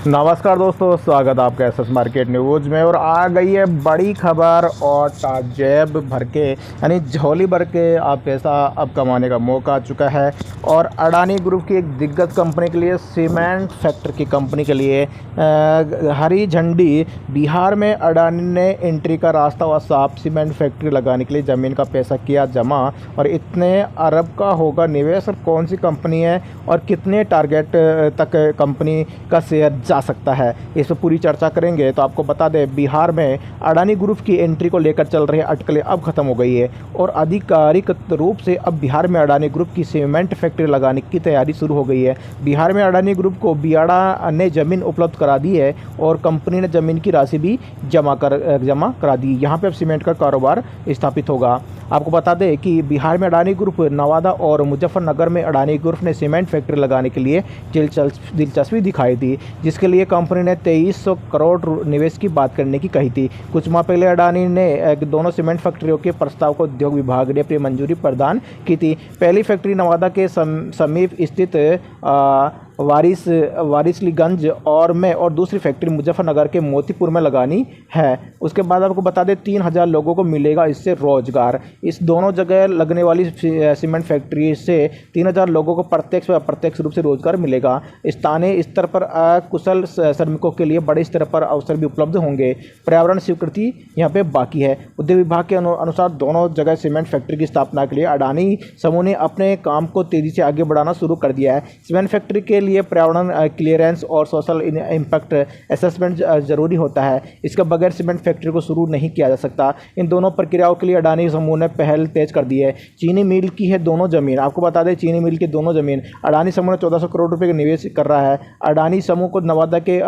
नमस्कार दोस्तों, स्वागत है आपका एसएस मार्केट न्यूज़ में। और आ गई है बड़ी खबर और जेब भर के यानी झोली भर के आप पैसा अब कमाने का मौका आ चुका है। और अडानी ग्रुप की एक दिग्गज कंपनी के लिए, सीमेंट फैक्ट्री की कंपनी के लिए हरी झंडी। बिहार में अडानी ने एंट्री का रास्ता व साफ। सीमेंट फैक्ट्री लगाने के लिए ज़मीन का पैसा किया जमा और इतने अरब का होगा निवेश। और कौन सी कंपनी है और कितने टारगेट तक कंपनी का शेयर जा सकता है, इस पर पूरी चर्चा करेंगे। तो आपको बता दें, बिहार में अडानी ग्रुप की एंट्री को लेकर चल रही अटकलें अब खत्म हो गई है और आधिकारिक रूप से अब बिहार में अडानी ग्रुप की सीमेंट फैक्ट्री लगाने की तैयारी शुरू हो गई है। बिहार में अडानी ग्रुप को बियाडा ने ज़मीन उपलब्ध करा दी है और कंपनी ने ज़मीन की राशि भी जमा करा दी। यहाँ पे अब सीमेंट का कारोबार स्थापित होगा। आपको बता दें कि बिहार में अडानी ग्रुप, नवादा और मुजफ्फरनगर में अडानी ग्रुप ने सीमेंट फैक्ट्री लगाने के लिए दिलचस्पी दिखाई थी, जिसके लिए कंपनी ने 2300 करोड़ निवेश की बात करने की कही थी। कुछ माह पहले अडानी ने दोनों सीमेंट फैक्ट्रियों के प्रस्ताव को उद्योग विभाग ने अपनी मंजूरी प्रदान की थी। पहली फैक्ट्री नवादा के समीप स्थित वारिसलीगंज और दूसरी फैक्ट्री मुजफ्फरनगर के मोतीपुर में लगानी है। उसके बाद आपको बता दें 3000 लोगों को मिलेगा इससे रोजगार। इस दोनों जगह लगने वाली सीमेंट फैक्ट्री से 3000 लोगों को प्रत्यक्ष व अप्रत्यक्ष रूप से रोजगार मिलेगा। स्थानीय स्तर पर अकुशल श्रमिकों के लिए बड़े स्तर पर अवसर भी उपलब्ध होंगे। पर्यावरण स्वीकृति यहाँ पे बाकी है। उद्योग विभाग के अनुसार दोनों जगह सीमेंट फैक्ट्री की स्थापना के लिए अडानी समूह ने अपने काम को तेजी से आगे बढ़ाना शुरू कर दिया है। सीमेंट फैक्ट्री के लिए पर्यावरण क्लियरेंस और सोशल इम्पैक्ट असेसमेंट जरूरी होता है। इसके बगैर सीमेंट फैक्ट्री को शुरू नहीं किया जा सकता। इन दोनों प्रक्रियाओं के लिए अडानी समूह ने पहल तेज कर दी है। चीनी मिल की है दोनों जमीन। आपको बता दें, चीनी मिल की दोनों जमीन अडानी समूह ने 1400 करोड़ रुपए का निवेश कर रहा है। अडानी समूह को नवादा के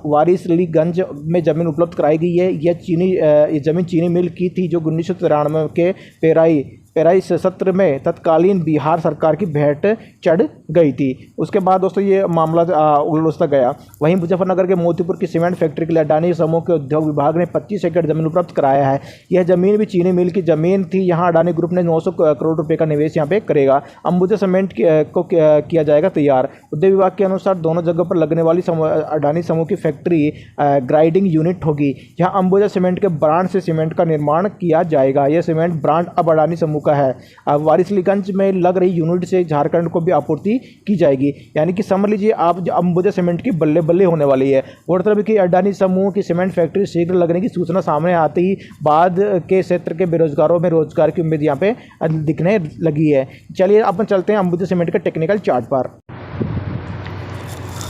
वारिसलीगंज में जमीन उपलब्ध कराई गई है। ये जमीन चीनी मिल की थी, जो 1993 के पेराई सत्र में तत्कालीन बिहार सरकार की भेंट चढ़ गई थी। उसके बाद दोस्तों ये मामला उलझता गया। वहीं मुजफ्फरनगर के मोतीपुर की सीमेंट फैक्ट्री के लिए अडानी समूह के उद्योग विभाग ने 25 एकड़ जमीन उपलब्ध कराया है। यह जमीन भी चीनी मिल की जमीन थी। यहाँ अडानी ग्रुप ने 900 करोड़ रुपए का निवेश यहाँ पे करेगा। अंबुजा सीमेंट को किया जाएगा तैयार। उद्योग विभाग के अनुसार दोनों जगह पर लगने वाली अडानी समूह की फैक्ट्री ग्राइंडिंग यूनिट होगी। यहाँ अंबुजा सीमेंट के ब्रांड से सीमेंट का निर्माण किया जाएगा। यह सीमेंट ब्रांड अब अडानी समूह का है। वारिसलीगंज में लग रही यूनिट से झारखंड को भी आपूर्ति की जाएगी। यानी कि समझ लीजिए आप, जो अंबुजा सीमेंट की बल्ले बल्ले होने वाली है। गौरतलब है कि अडानी समूह की सीमेंट फैक्ट्री शीघ्र लगने की सूचना सामने आते ही बाद के क्षेत्र के बेरोजगारों में रोजगार की उम्मीद यहाँ पे दिखने लगी है। चलिए अपन चलते हैं अंबुजा सीमेंट के टेक्निकल चार्ट पर।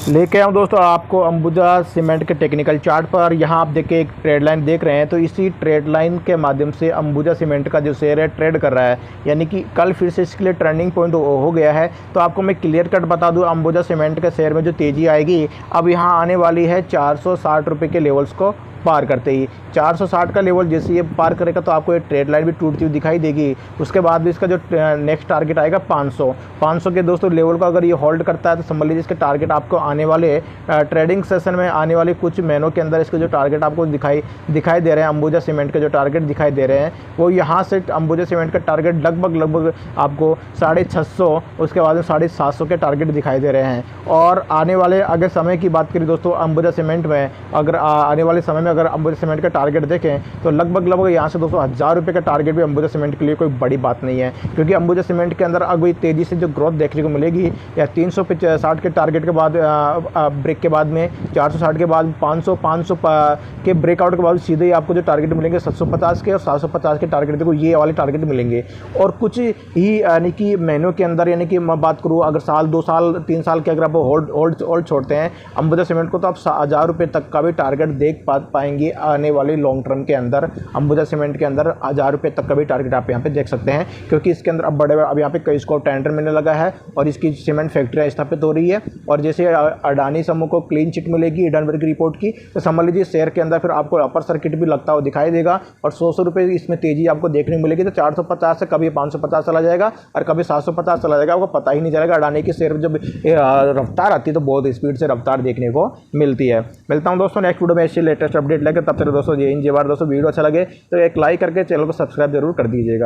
लेके आऊँ दोस्तों आपको अंबुजा सीमेंट के टेक्निकल चार्ट पर। यहाँ आप देखिए एक ट्रेड लाइन देख रहे हैं, तो इसी ट्रेड लाइन के माध्यम से अंबुजा सीमेंट का जो शेयर है ट्रेड कर रहा है। यानी कि कल फिर से इसके लिए टर्निंग पॉइंट हो गया है। तो आपको मैं क्लियर कट बता दूँ, अंबुजा सीमेंट के शेयर में जो तेज़ी आएगी अब यहाँ आने वाली है 460 रुपये के लेवल्स को पार करते ही। 460 का लेवल जैसे ये पार करेगा तो आपको ये ट्रेड लाइन भी टूटती हुई दिखाई देगी। उसके बाद भी इसका जो नेक्स्ट टारगेट आएगा 500 के दोस्तों लेवल को अगर ये होल्ड करता है तो समझ लीजिए इसके टारगेट आपको आने वाले ट्रेडिंग सेशन में आने वाले कुछ महीनों के अंदर इसके जो टारगेट आपको दिखाई दे रहे हैं, अंबुजा सीमेंट के जो टारगेट दिखाई दे रहे हैं, वो यहाँ से अंबुजा सीमेंट का टारगेट लगभग आपको 650, उसके बाद में 750 के टारगेट दिखाई दे रहे हैं। और आने वाले अगर समय की बात करें दोस्तों, अंबुजा सीमेंट में अगर आने वाले समय में अगर अंबुजा सीमेंट का टारगेट देखें तो लगभग यहाँ से दोस्तों 1000 रुपये का टारगेट भी अंबुजा सीमेंट के लिए कोई बड़ी बात नहीं है। क्योंकि अंबुजा सीमेंट के अंदर अभी तेज़ी से जो ग्रोथ देखने को मिलेगी, या 360 के टारगेट के बाद ब्रेक के बाद में 460 के बाद 500 के ब्रेकआउट के बाद सीधे ही आपको जो टारगेट मिलेंगे 750 के और 750 के टारगेट देखो ये वाले टारगेट मिलेंगे। और कुछ ही यानी कि महीनों के अंदर, यानी कि मैं बात करूँ अगर साल 2 साल 3 साल के अगर आप होल्ड छोड़ते हैं अंबुजा सीमेंट को, तो आप 1000 रुपये तक का भी टारगेट देख पाएंगे आने वाले लॉन्ग टर्म के अंदर। अंबुजा सीमेंट के अंदर 1000 रुपये तक का भी टारगेट आप यहाँ पे देख सकते हैं, क्योंकि इसके अंदर अब यहाँ पे कई इसको टेंडर मिलने लगा है और इसकी सीमेंट फैक्ट्रियाँ स्थापित हो रही है। और जैसे अडानी समूह को क्लीन चिट मिलेगी हिडनबर्ग की रिपोर्ट की, तो समझ लीजिए शेयर के अंदर फिर आपको अपर सर्किट भी लगता हुआ दिखाई देगा और 100 रुपये इसमें तेजी आपको देखने को मिलेगी। तो 450 से कभी 550 चला जाएगा और कभी 750 चला जाएगा, आपको पता ही नहीं चलेगा। अडानी की शेयर जब रफ्तार आती है तो बहुत स्पीड से रफ्तार देखने को मिलती है। मिलता हूँ दोस्तों नेक्स्ट वीडियो में ऐसी लेटेस्ट अपडेट लेकर। तब तक दोस्तों जय हिंद जय भारत। दोस्तों वीडियो अच्छा लगे तो एक लाइक करके चैनल को सब्सक्राइब जरूर कर दीजिएगा।